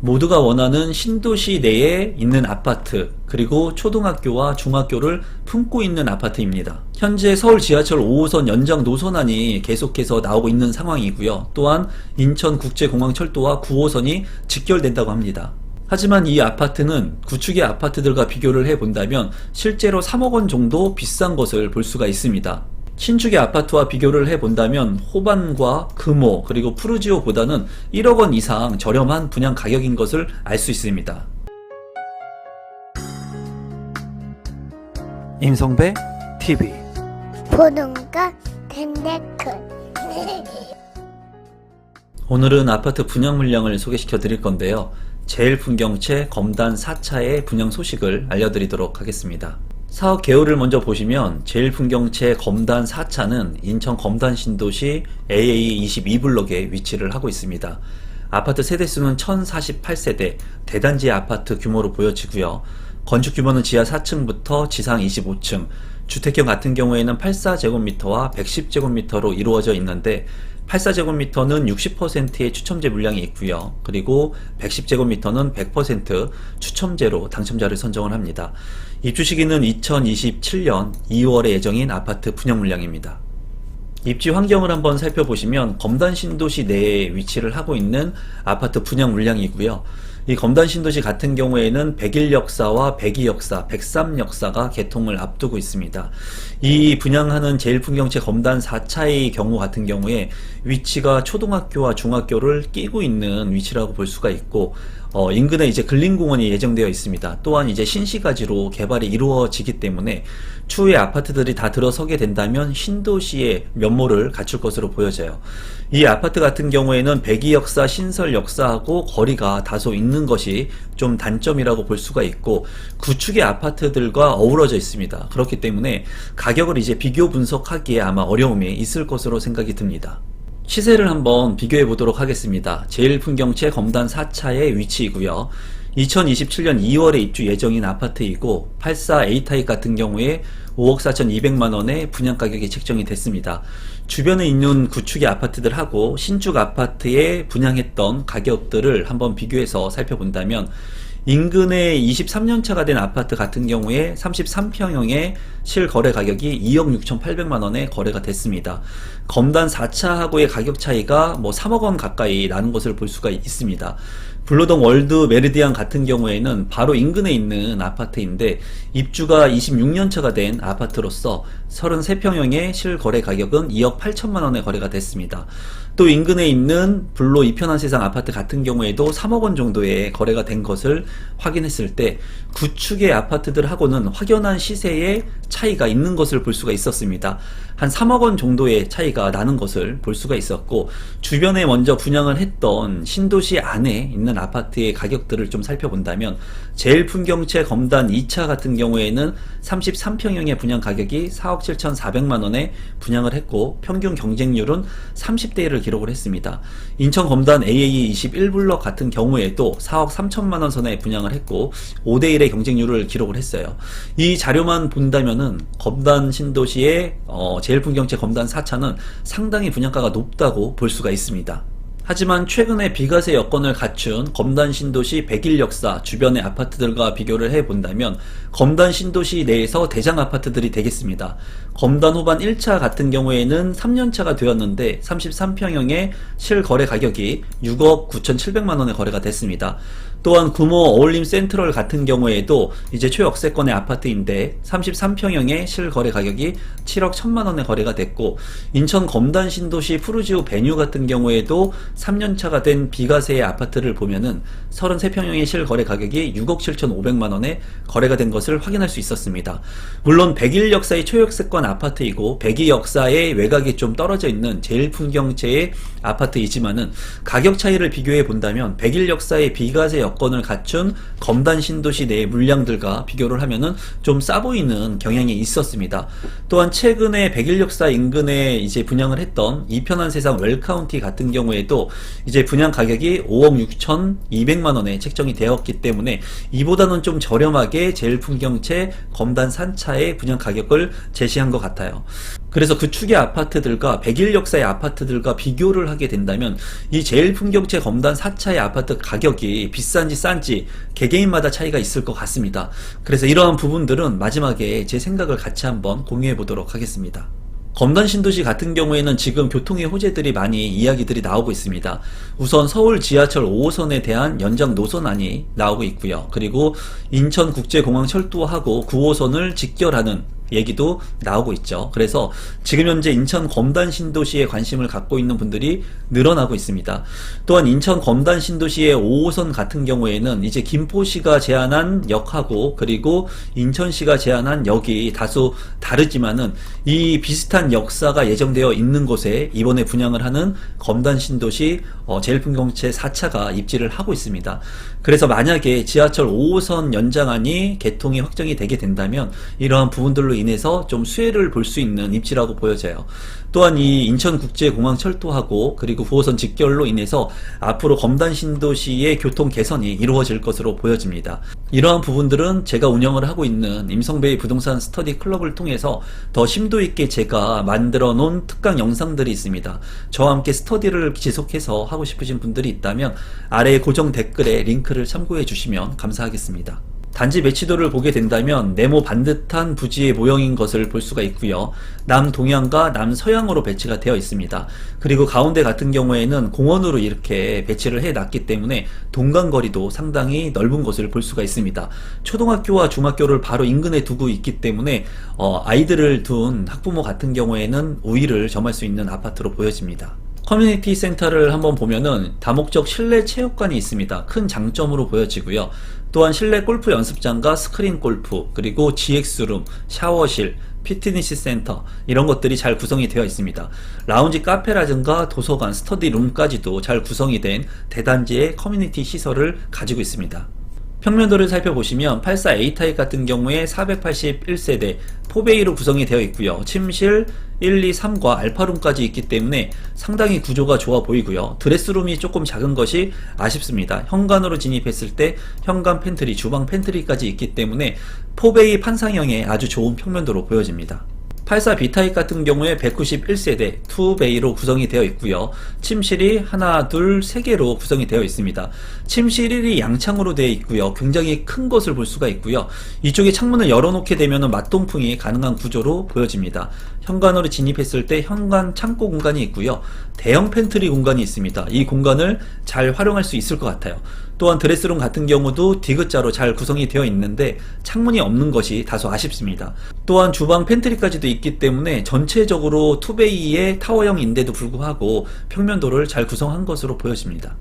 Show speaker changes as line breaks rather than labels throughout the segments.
모두가 원하는 신도시 내에 있는 아파트, 그리고 초등학교와 중학교를 품고 있는 아파트입니다. 현재 서울 지하철 5호선 연장 노선안이 계속해서 나오고 있는 상황이고요. 또한 인천국제공항철도와 9호선이 직결된다고 합니다. 하지만 이 아파트는 구축의 아파트들과 비교를 해본다면 실제로 3억 원 정도 비싼 것을 볼 수가 있습니다. 신축의 아파트와 비교를 해본다면 호반과 금호 그리고 푸르지오보다는 1억 원 이상 저렴한 분양 가격인 것을 알 수 있습니다. 임성배 TV
보는 것 댄데크
오늘은 아파트 분양 물량을 소개시켜 드릴 건데요. 제일풍경채 검단 4차의 분양 소식을 알려드리도록 하겠습니다. 사업 개요를 먼저 보시면 제일풍경채 검단 4차는 인천 검단 신도시 AA 22블럭에 위치를 하고 있습니다. 아파트 세대수는 1048세대, 대단지 아파트 규모로 보여지고요. 건축 규모는 지하 4층부터 지상 25층, 주택형 같은 경우에는 84제곱미터와 110제곱미터로 이루어져 있는데 84제곱미터는 60%의 추첨제 물량이 있고요. 그리고 110제곱미터는 100% 추첨제로 당첨자를 선정을 합니다. 입주 시기는 2027년 2월에 예정인 아파트 분양 물량입니다. 입지 환경을 한번 살펴보시면 검단 신도시 내에 위치를 하고 있는 아파트 분양 물량이고요. 이 검단 신도시 같은 경우에는 101 역사와 102 역사, 103 역사가 개통을 앞두고 있습니다. 이 분양하는 제일풍경채 검단 4차의 경우 같은 경우에 위치가 초등학교와 중학교를 끼고 있는 위치라고 볼 수가 있고 인근에 이제 근린공원이 예정되어 있습니다. 또한 이제 신시가지로 개발이 이루어지기 때문에 추후에 아파트들이 다 들어서게 된다면 신도시의 면모를 갖출 것으로 보여져요. 이 아파트 같은 경우에는 102 역사, 신설 역사하고 거리가 다소 있는 것이 좀 단점이라고 볼 수가 있고 구축의 아파트들과 어우러져 있습니다. 그렇기 때문에 가격을 이제 비교 분석하기에 아마 어려움이 있을 것으로 생각이 듭니다. 시세를 한번 비교해 보도록 하겠습니다. 제일풍경채 검단 4차의 위치이고요. 2027년 2월에 입주 예정인 아파트이고 84 A타입 같은 경우에 5억 4,200만원의 분양가격이 책정이 됐습니다. 주변에 있는 구축의 아파트들하고 신축 아파트에 분양했던 가격들을 한번 비교해서 살펴본다면 인근에 23년차가 된 아파트 같은 경우에 33평형의 실거래 가격이 2억 6,800만원에 거래가 됐습니다. 검단 4차하고의 가격 차이가 3억 원 가까이 나는 것을 볼 수가 있습니다. 블루동 월드 메리디안 같은 경우에는 바로 인근에 있는 아파트인데 입주가 26년차가 된 아파트로서 33평형의 실거래 가격은 2억 8천만원에 거래가 됐습니다. 또 인근에 있는 블로 이편한 세상 아파트 같은 경우에도 3억 원 정도의 거래가 된 것을 확인했을 때 구축의 아파트들하고는 확연한 시세의 차이가 있는 것을 볼 수가 있었습니다. 한 3억 원 정도의 차이가 나는 것을 볼 수가 있었고 주변에 먼저 분양을 했던 신도시 안에 있는 아파트의 가격들을 좀 살펴본다면 제일풍경채 검단 2차 같은 경우에는 33평형의 분양 가격이 4억 7,400만원에 분양을 했고 평균 경쟁률은 30대1을 기록을 했습니다. 인천 검단 AA 21블럭 같은 경우에도 4억 3천만원 선에 분양을 했고 5대1의 경쟁률을 기록을 했어요. 이 자료만 본다면은 검단 신도시의 제일풍경채 검단 4차는 상당히 분양가가 높다고 볼 수가 있습니다. 하지만 최근에 비과세 여건을 갖춘 검단 신도시 101 역사 주변의 아파트들과 비교를 해본다면 검단 신도시 내에서 대장 아파트들이 되겠습니다. 검단 호반 1차 같은 경우에는 3년차가 되었는데 33평형의 실거래 가격이 6억 9,700만원에 거래가 됐습니다. 또한 구모 어울림 센트럴 같은 경우에도 이제 초역세권의 아파트인데 33평형의 실거래 가격이 7억 1천만원에 거래가 됐고 인천 검단 신도시 푸르지오 베뉴 같은 경우에도 3년차가 된 비과세의 아파트를 보면은 33평형의 실거래 가격이 6억 7,500만원에 거래가 된 것을 확인할 수 있었습니다. 물론 101 역사의 초역세권 아파트이고 102 역사의 외곽이 좀 떨어져 있는 제일풍경채의 아파트이지만은 가격 차이를 비교해 본다면 101 역사의 비과세 여건을 갖춘 검단 신도시 내의 물량들과 비교를 하면은 좀 싸 보이는 경향이 있었습니다. 또한 최근에 101 역사 인근에 이제 분양을 했던 이편한 세상 웰카운티 같은 경우에도 이제 분양 가격이 5억 6,200만원에 책정이 되었기 때문에 이보다는 좀 저렴하게 제일풍경채 검단 3차의 분양 가격을 제시한 것 같아요. 그래서 그 축의 아파트들과 100일 역사의 아파트들과 비교를 하게 된다면 이 제일풍경채 검단 4차의 아파트 가격이 비싼지 싼지 개개인마다 차이가 있을 것 같습니다. 그래서 이러한 부분들은 마지막에 제 생각을 같이 한번 공유해 보도록 하겠습니다. 검단 신도시 같은 경우에는 지금 교통의 호재들이 많이 이야기들이 나오고 있습니다. 우선 서울 지하철 5호선에 대한 연장 노선안이 나오고 있고요. 그리고 인천국제공항 철도하고 9호선을 직결하는 얘기도 나오고 있죠. 그래서 지금 현재 인천 검단 신도시에 관심을 갖고 있는 분들이 늘어나고 있습니다. 또한 인천 검단 신도시의 5호선 같은 경우에는 이제 김포시가 제안한 역하고 그리고 인천시가 제안한 역이 다소 다르지만은 이 비슷한 역사가 예정되어 있는 곳에 이번에 분양을 하는 검단 신도시 제일풍경채 4차가 입지를 하고 있습니다. 그래서 만약에 지하철 5호선 연장안이 개통이 확정이 되게 된다면 이러한 부분들로 인해서 좀 수혜를 볼 수 있는 입지라고 보여져요. 또한 이 인천국제공항 철도하고 그리고 9호선 직결로 인해서 앞으로 검단 신도시의 교통 개선이 이루어질 것으로 보여집니다. 이러한 부분들은 제가 운영을 하고 있는 임성베이 부동산 스터디 클럽을 통해서 더 심도 있게 제가 만들어 놓은 특강 영상들이 있습니다. 저와 함께 스터디를 지속해서 하고 싶으신 분들이 있다면 아래 고정 댓글에 링크를 참고해 주시면 감사하겠습니다. 단지 매치도를 보게 된다면 네모 반듯한 부지의 모형인 것을 볼 수가 있고요. 남동향과 남서향으로 배치가 되어 있습니다. 그리고 가운데 같은 경우에는 공원으로 이렇게 배치를 해놨기 때문에 동간거리도 상당히 넓은 것을 볼 수가 있습니다. 초등학교와 중학교를 바로 인근에 두고 있기 때문에 아이들을 둔 학부모 같은 경우에는 우위를 점할 수 있는 아파트로 보여집니다. 커뮤니티 센터를 한번 보면은 다목적 실내 체육관이 있습니다. 큰 장점으로 보여지고요. 또한 실내 골프 연습장과 스크린 골프, 그리고 GX룸, 샤워실, 피트니스 센터 이런 것들이 잘 구성이 되어 있습니다. 라운지 카페라든가 도서관, 스터디룸까지도 잘 구성이 된 대단지의 커뮤니티 시설을 가지고 있습니다. 평면도를 살펴보시면 84A 타입 같은 경우에 481세대 4베이로 구성이 되어 있고요. 침실 1, 2, 3과 알파룸까지 있기 때문에 상당히 구조가 좋아 보이고요. 드레스룸이 조금 작은 것이 아쉽습니다. 현관으로 진입했을 때 현관 팬트리, 주방 팬트리까지 있기 때문에 4베이 판상형의 아주 좋은 평면도로 보여집니다. 84B 타입 같은 경우에 191세대 2베이로 구성이 되어 있고요. 침실이 하나, 둘, 세 개로 구성이 되어 있습니다. 침실 1이 양창으로 되어 있고요. 굉장히 큰 것을 볼 수가 있고요. 이쪽에 창문을 열어놓게 되면 맞동풍이 가능한 구조로 보여집니다. 현관으로 진입했을 때 현관 창고 공간이 있고요. 대형 팬트리 공간이 있습니다. 이 공간을 잘 활용할 수 있을 것 같아요. 또한 드레스룸 같은 경우도 디귿자로 잘 구성이 되어 있는데 창문이 없는 것이 다소 아쉽습니다. 또한 주방 팬트리까지도 있기 때문에 전체적으로 투베이의 타워형인데도 불구하고 평면도를 잘 구성한 것으로 보여집니다.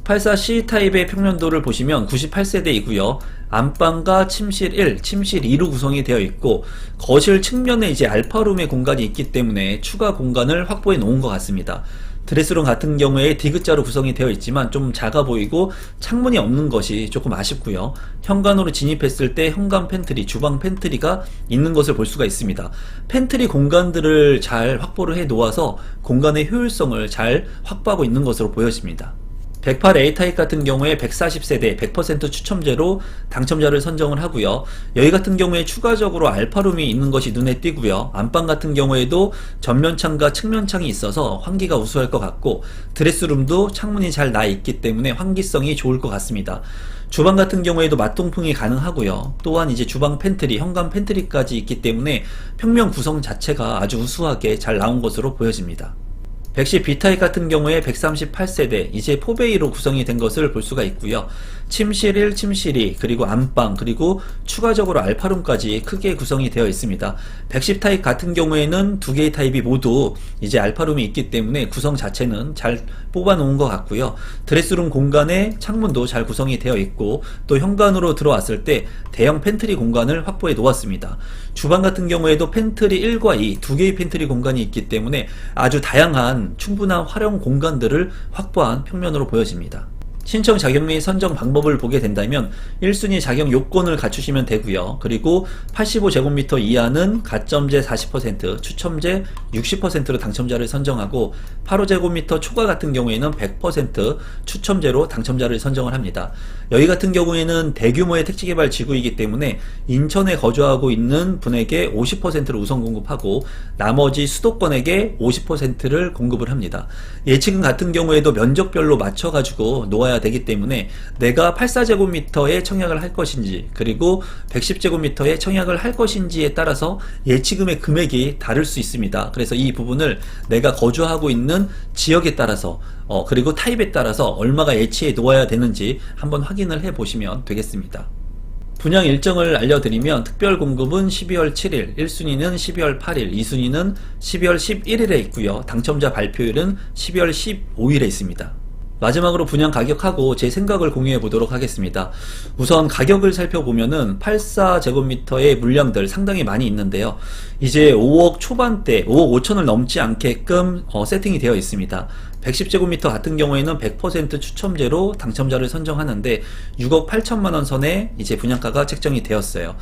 84C 타입의 평면도를 보시면 98세대이고요. 안방과 침실 1, 침실 2로 구성이 되어 있고 거실 측면에 이제 알파룸의 공간이 있기 때문에 추가 공간을 확보해 놓은 것 같습니다. 드레스룸 같은 경우에 디귿자로 구성이 되어 있지만 좀 작아 보이고 창문이 없는 것이 조금 아쉽고요. 현관으로 진입했을 때 현관 팬트리, 주방 팬트리가 있는 것을 볼 수가 있습니다. 팬트리 공간들을 잘 확보를 해 놓아서 공간의 효율성을 잘 확보하고 있는 것으로 보여집니다. 108A 타입 같은 경우에 140세대 100% 추첨제로 당첨자를 선정을 하고요. 여기 같은 경우에 추가적으로 알파룸이 있는 것이 눈에 띄고요. 안방 같은 경우에도 전면창과 측면창이 있어서 환기가 우수할 것 같고 드레스룸도 창문이 잘 나 있기 때문에 환기성이 좋을 것 같습니다. 주방 같은 경우에도 맞동풍이 가능하고요. 또한 이제 주방 팬트리, 현관 팬트리까지 있기 때문에 평면 구성 자체가 아주 우수하게 잘 나온 것으로 보여집니다. 110B 타입 같은 경우에 138세대 이제 4베이로 구성이 된 것을 볼 수가 있고요. 침실 1, 침실 2, 그리고 안방, 그리고 추가적으로 알파룸까지 크게 구성이 되어 있습니다. 110 타입 같은 경우에는 두 개의 타입이 모두 이제 알파룸이 있기 때문에 구성 자체는 잘 뽑아 놓은 것 같고요. 드레스룸 공간에 창문도 잘 구성이 되어 있고 또 현관으로 들어왔을 때 대형 팬트리 공간을 확보해 놓았습니다. 주방 같은 경우에도 팬트리 1과 2, 두 개의 팬트리 공간이 있기 때문에 아주 다양한 충분한 활용 공간들을 확보한 평면으로 보여집니다. 신청 자격 및 선정 방법을 보게 된다면 1순위 자격 요건을 갖추시면 되고요. 그리고 85제곱미터 이하는 가점제 40%, 추첨제 60%로 당첨자를 선정하고 85제곱미터 초과 같은 경우에는 100% 추첨제로 당첨자를 선정을 합니다. 여기 같은 경우에는 대규모의 택지개발 지구이기 때문에 인천에 거주하고 있는 분에게 50%를 우선 공급하고 나머지 수도권에게 50%를 공급을 합니다. 예치금 같은 경우에도 면적별로 맞춰가지고 놓아야 되기 때문에 내가 84제곱미터에 청약을 할 것인지 그리고 110제곱미터에 청약을 할 것인지에 따라서 예치금의 금액이 다를 수 있습니다. 그래서 이 부분을 내가 거주하고 있는 지역에 따라서 그리고 타입에 따라서 얼마가 예치해 놓아야 되는지 한번 확인을 해 보시면 되겠습니다. 분양 일정을 알려드리면 특별 공급은 12월 7일, 1순위는 12월 8일, 2순위는 12월 11일에 있고요. 당첨자 발표일은 12월 15일에 있습니다. 마지막으로 분양 가격하고 제 생각을 공유해 보도록 하겠습니다. 우선 가격을 살펴보면은 84제곱미터의 물량들 상당히 많이 있는데요. 이제 5억 초반대, 5억 5천을 넘지 않게끔 세팅이 되어 있습니다. 110제곱미터 같은 경우에는 100% 추첨제로 당첨자를 선정하는데 6억 8천만원 선에 이제 분양가가 책정이 되었어요.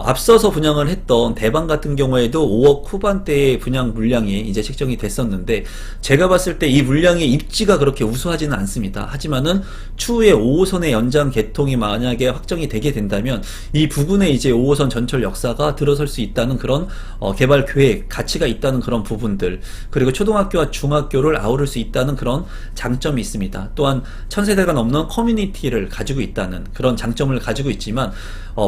앞서서 분양을 했던 대방 같은 경우에도 5억 후반대의 분양 물량이 이제 책정이 됐었는데 제가 봤을 때 이 물량의 입지가 그렇게 우수하지는 않습니다. 하지만은 추후에 5호선의 연장 개통이 만약에 확정이 되게 된다면 이 부근에 이제 5호선 전철 역사가 들어설 수 있다는 그런 개발 계획, 가치가 있다는 그런 부분들, 그리고 초등학교와 중학교를 아우를 수 있다는 그런 장점이 있습니다. 또한 1000세대가 넘는 커뮤니티를 가지고 있다는 그런 장점을 가지고 있지만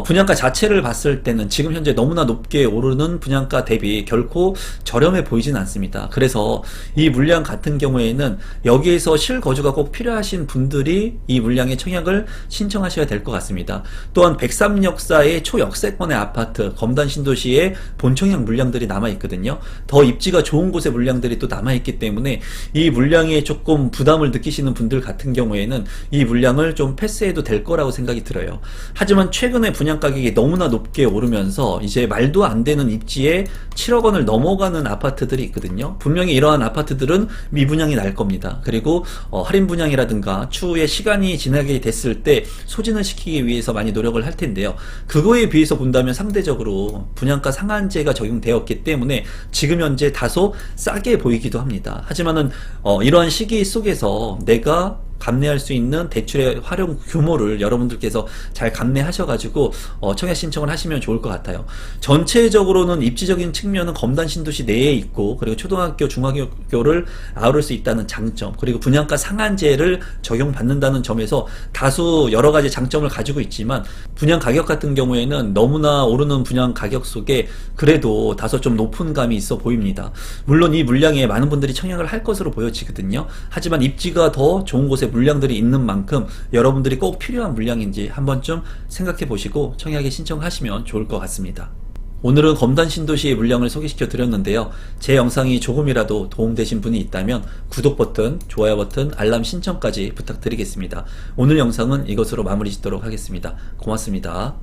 분양가 자체를 봤을 때는 지금 현재 너무나 높게 오르는 분양가 대비 결코 저렴해 보이진 않습니다. 그래서 이 물량 같은 경우에는 여기에서 실거주가 꼭 필요하신 분들이 이 물량의 청약을 신청하셔야 될 것 같습니다. 또한 103역사의 초역세권의 아파트, 검단 신도시의 본청약 물량들이 남아있거든요. 더 입지가 좋은 곳의 물량들이 또 남아있기 때문에 이 물량에 조금 부담을 느끼시는 분들 같은 경우에는 이 물량을 좀 패스해도 될 거라고 생각이 들어요. 하지만 최근에 분양 가격이 너무나 높게 오르면서 이제 말도 안 되는 입지에 7억 원을 넘어가는 아파트들이 있거든요. 분명히 이러한 아파트들은 미분양이 날 겁니다. 그리고 할인 분양이라든가 추후에 시간이 지나게 됐을 때 소진을 시키기 위해서 많이 노력을 할 텐데요. 그거에 비해서 본다면 상대적으로 분양가 상한제가 적용되었기 때문에 지금 현재 다소 싸게 보이기도 합니다. 하지만은 이러한 시기 속에서 내가 감내할 수 있는 대출의 활용 규모를 여러분들께서 잘 감내하셔가지고 청약 신청을 하시면 좋을 것 같아요. 전체적으로는 입지적인 측면은 검단 신도시 내에 있고 그리고 초등학교, 중학교를 아우를 수 있다는 장점, 그리고 분양가 상한제를 적용받는다는 점에서 다소 여러가지 장점을 가지고 있지만 분양 가격 같은 경우에는 너무나 오르는 분양 가격 속에 그래도 다소 좀 높은 감이 있어 보입니다. 물론 이 물량에 많은 분들이 청약을 할 것으로 보여지거든요. 하지만 입지가 더 좋은 곳에 물량들이 있는 만큼 여러분들이 꼭 필요한 물량인지 한 번쯤 생각해 보시고 청약에 신청하시면 좋을 것 같습니다. 오늘은 검단 신도시의 물량을 소개시켜 드렸는데요. 제 영상이 조금이라도 도움되신 분이 있다면 구독 버튼, 좋아요 버튼, 알람 신청까지 부탁드리겠습니다. 오늘 영상은 이것으로 마무리 짓도록 하겠습니다. 고맙습니다.